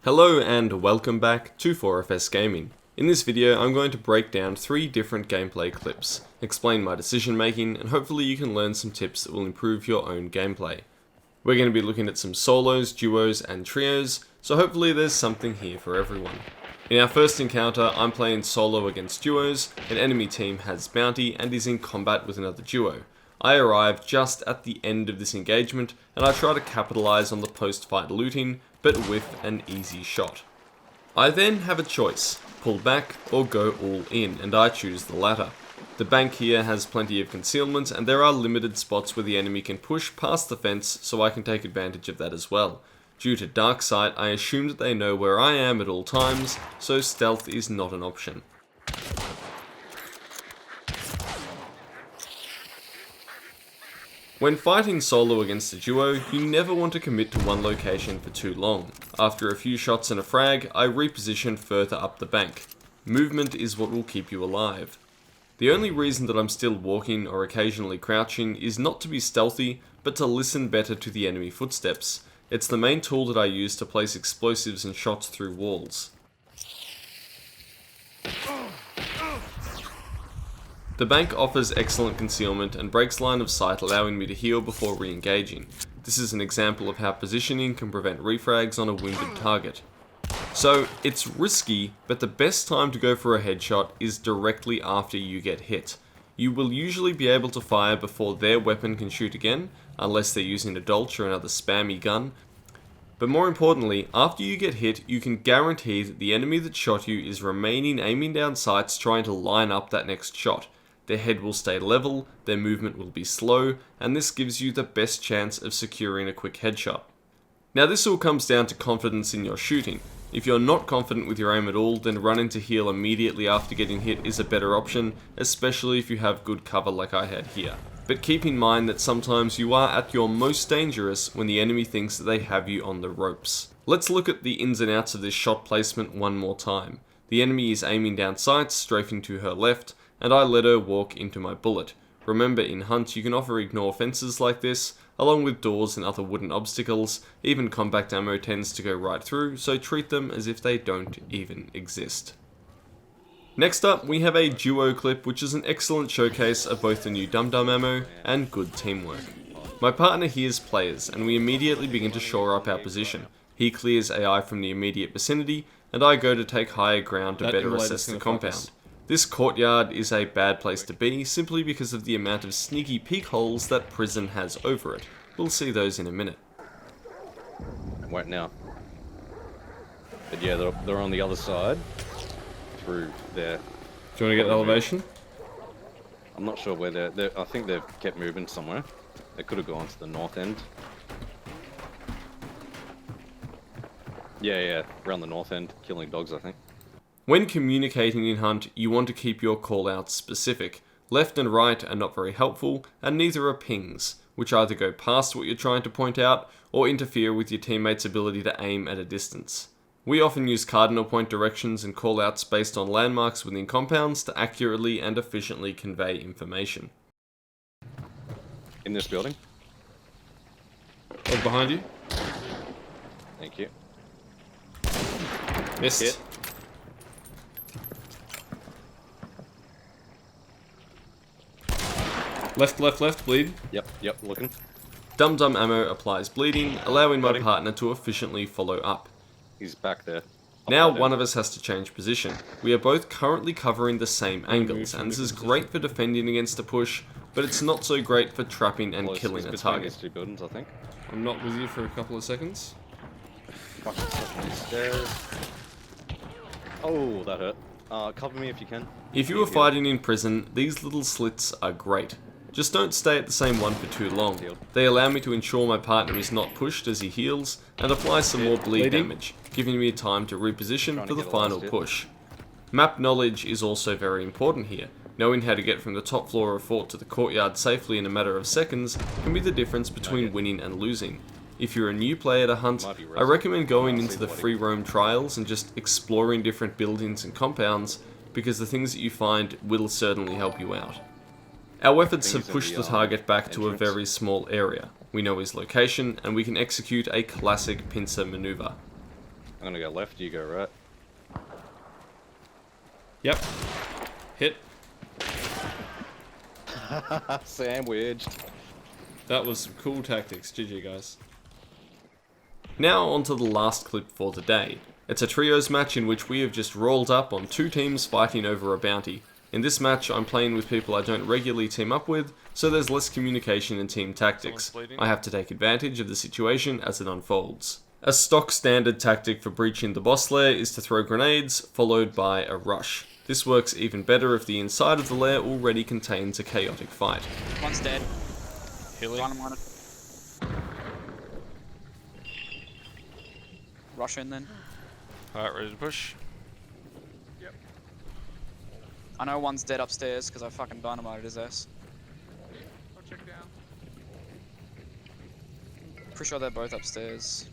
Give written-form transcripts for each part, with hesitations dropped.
Hello and welcome back to 4FS Gaming. In this video I'm going to break down 3 different gameplay clips, explain my decision making, and hopefully you can learn some tips that will improve your own gameplay. We're going to be looking at some solos, duos and trios, so hopefully there's something here for everyone. In our first encounter I'm playing solo against duos, an enemy team has bounty and is in combat with another duo. I arrive just at the end of this engagement and I try to capitalise on the post-fight looting, but with an easy shot. I then have a choice, pull back or go all in, and I choose the latter. The bank here has plenty of concealment and there are limited spots where the enemy can push past the fence, so I can take advantage of that as well. Due to dark sight, I assume that they know where I am at all times, so stealth is not an option. When fighting solo against a duo, you never want to commit to one location for too long. After a few shots and a frag, I reposition further up the bank. Movement is what will keep you alive. The only reason that I'm still walking or occasionally crouching is not to be stealthy, but to listen better to the enemy footsteps. It's the main tool that I use to place explosives and shots through walls. The bank offers excellent concealment and breaks line of sight, allowing me to heal before re-engaging. This is an example of how positioning can prevent refrags on a wounded target. So, it's risky, but the best time to go for a headshot is directly after you get hit. You will usually be able to fire before their weapon can shoot again, unless they're using a Dolch or another spammy gun. But more importantly, after you get hit, you can guarantee that the enemy that shot you is remaining aiming down sights trying to line up that next shot. Their head will stay level, their movement will be slow, and this gives you the best chance of securing a quick headshot. Now this all comes down to confidence in your shooting. If you're not confident with your aim at all, then running to heal immediately after getting hit is a better option, especially if you have good cover like I had here. But keep in mind that sometimes you are at your most dangerous when the enemy thinks that they have you on the ropes. Let's look at the ins and outs of this shot placement one more time. The enemy is aiming down sights, strafing to her left, and I let her walk into my bullet. Remember, in Hunt you can offer ignore fences like this, along with doors and other wooden obstacles. Even compact ammo tends to go right through, so treat them as if they don't even exist. Next up, we have a duo clip, which is an excellent showcase of both the new Dum Dum ammo and good teamwork. My partner hears players, and we immediately begin to shore up our position. He clears AI from the immediate vicinity, and I go to take higher ground to better assess the compound. This courtyard is a bad place to be, simply because of the amount of sneaky peek holes that prison has over it. We'll see those in a minute. Won't now. But yeah, they're on the other side, through there. Do you want to get an elevation? I'm not sure where they're. I think they've kept moving somewhere. They could have gone to the north end. Yeah, around the north end, killing dogs, I think. When communicating in Hunt, you want to keep your callouts specific. Left and right are not very helpful, and neither are pings, which either go past what you're trying to point out, or interfere with your teammates' ability to aim at a distance. We often use cardinal point directions and callouts based on landmarks within compounds to accurately and efficiently convey information. In this building? Oh, behind you. Thank you. Missed. Hit. Left, bleed. Yep, looking. Dum Dum ammo applies bleeding, allowing my partner to efficiently follow up. He's back there. Now one of us has to change position. We are both currently covering the same angles, and this is great for defending against a push, but it's not so great for trapping and killing a target. These 2 buildings, I think. I'm not with you for a couple of seconds. Fucking stuck on these stairs. Oh, that hurt. Cover me if you can. If you are fighting in prison, these little slits are great. Just don't stay at the same one for too long. They allow me to ensure my partner is not pushed as he heals, and apply some more bleed damage, giving me time to reposition for the final push. Map knowledge is also very important here. Knowing how to get from the top floor of fort to the courtyard safely in a matter of seconds can be the difference between winning and losing. If you're a new player to Hunt, I recommend going into the free roam trials and just exploring different buildings and compounds, because the things that you find will certainly help you out. Our efforts have pushed the target back to a very small area. We know his location, and we can execute a classic pincer maneuver. I'm gonna go left, you go right. Yep. Hit. Sandwiched. That was some cool tactics. GG, guys. Now on to the last clip for today. It's a trios match in which we have just rolled up on 2 teams fighting over a bounty. In this match, I'm playing with people I don't regularly team up with, so there's less communication and team tactics. I have to take advantage of the situation as it unfolds. A stock standard tactic for breaching the boss lair is to throw grenades, followed by a rush. This works even better if the inside of the lair already contains a chaotic fight. One's dead. Healing. One on it. Rush in then. Alright, ready to push. Yep. I know one's dead upstairs because I fucking dynamited his ass. I'll check down. Pretty sure they're both upstairs.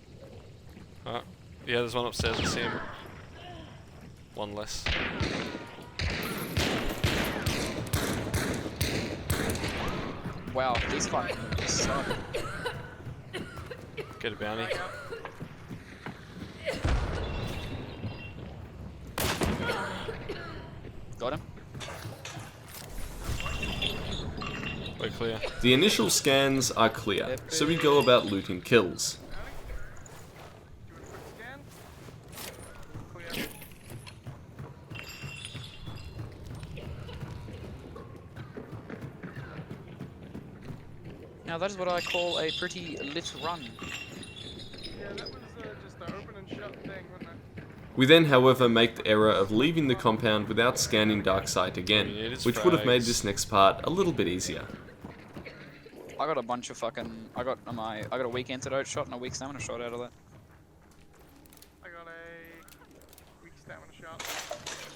Alright. Yeah, there's one upstairs, I see him. One less. Wow, these fucking suck. Get a bounty. Got him. We're clear. The initial scans are clear, so we go about looting kills. Do a quick scan. Clear. Now that is what I call a pretty lit run. Yeah, that was just an open and shut thing, wasn't it? We then, however, make the error of leaving the compound without scanning Darksight again, which would have made this next part a little bit easier. I got a bunch of fucking. I got a weak antidote shot and a weak stamina shot out of that. I got a weak stamina shot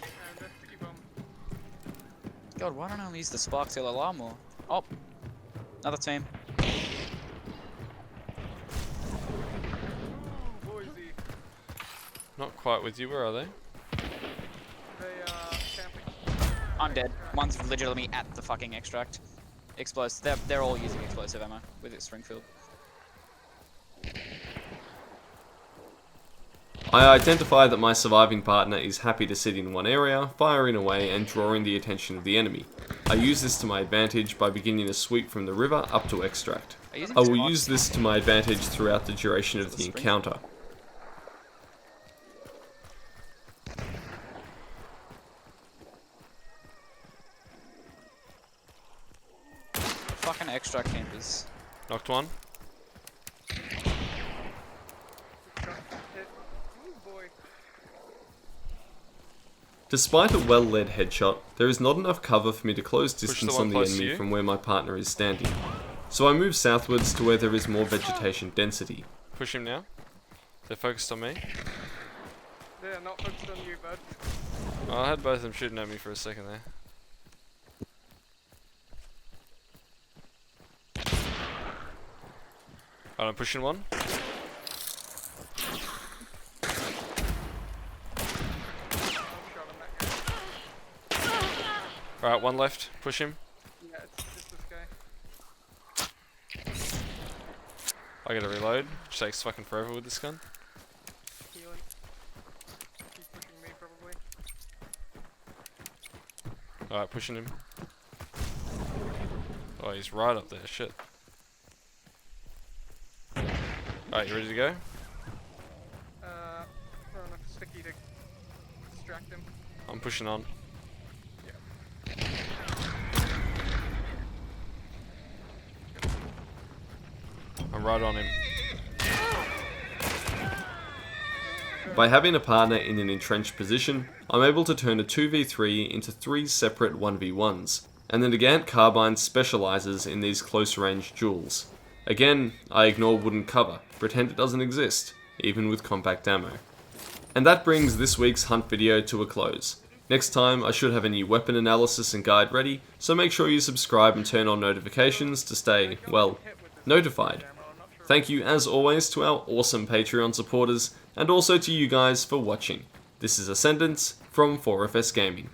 and a sticky bomb. God, why don't I use the spark till alarm more? Oh, another team. Ooh, Boise. Not quite with you, where are they? They camping. I'm dead. One's legitimately at the fucking extract. Explosive. They're all using explosive ammo with it Springfield. I identify that my surviving partner is happy to sit in one area, firing away and drawing the attention of the enemy. I use this to my advantage by beginning a sweep from the river up to extract. I will use this to my advantage throughout the duration of the encounter. Fucking extract campers. Knocked one. Hit. Ooh, boy. Despite a well-led headshot, there is not enough cover for me to close the distance one on the close to enemy you. from where my partner is standing. So I move southwards to where there is more vegetation density. Push him now. They're focused on me. They're not focused on you, bud. Oh, I had both of them shooting at me for a second there. Alright, I'm pushing one. Oh, shot him that guy. Alright, one left. Push him. Yeah, it's just this guy. I gotta reload, which takes fucking forever with this gun. Healing. He's pushing me, probably. Alright, pushing him. Oh, he's right up there, shit. Alright, you ready to go? Throwing a sticky to distract him. I'm pushing on. I'm right on him. By having a partner in an entrenched position, I'm able to turn a 2v3 into 3 separate 1v1s, and the Nagant carbine specialises in these close-range duels. Again, I ignore wooden cover, pretend it doesn't exist, even with compact ammo. And that brings this week's hunt video to a close. Next time, I should have a new weapon analysis and guide ready, so make sure you subscribe and turn on notifications to stay, well, notified. Thank you as always to our awesome Patreon supporters, and also to you guys for watching. This is Ascendance from 4FS Gaming.